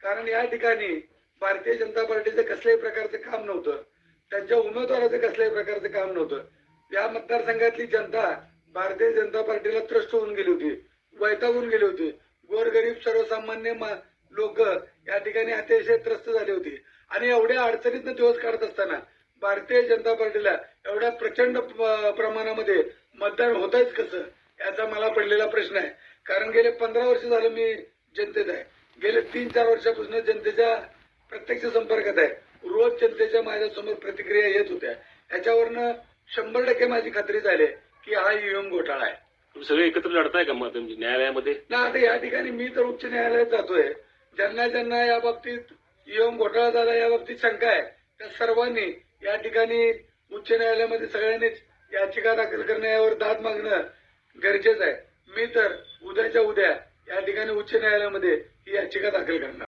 कारण या ठिकाणी भारतीय जनता पार्टीचं कसल्याही प्रकारचं काम नव्हतं, त्यांच्या उमेदवाराचं कसल्याही प्रकारचं काम नव्हतं. या मतदारसंघातली जनता भारतीय जनता पार्टीला त्रस्त होऊन गेली होती, वैतागून गेली होती. गोरगरीब सर्वसामान्य लोक या ठिकाणी अतिशय त्रस्त झाली होती आणि एवढ्या अडचणीतनं दिवस काढत असताना भारतीय जनता पार्टीला एवढ्या प्रचंड प्रमाणामध्ये मतदान होतच कसं, याचा मला पडलेला प्रश्न आहे. कारण गेले 15 वर्ष झालं मी जनतेत आहे, गेले 3-4 वर्षापासून जनतेच्या प्रत्यक्ष संपर्कात आहे. रोज जनतेच्या माझ्यासमोर प्रतिक्रिया येत होत्या. याच्यावरनं 100% माझी खात्री झाली की हा ईव्हीएम घोटाळा आहे. तुम्ही सगळे एकत्र लढताय का मग न्यायालयामध्ये? ना आता या ठिकाणी मी तर उच्च न्यायालयात जातोय. ज्यांना ज्यांना या बाबतीत ईव्हीएम घोटाळा झाला या बाबतीत शंका आहे, त्या सर्वांनी या ठिकाणी उच्च न्यायालयामध्ये सगळ्यांनीच याचिका दाखल करणं, यावर दाद मागणं गरजेचं आहे. मी तर उद्याच्या उद्या या ठिकाणी उच्च न्यायालयामध्ये ही याचिका दाखल करणार.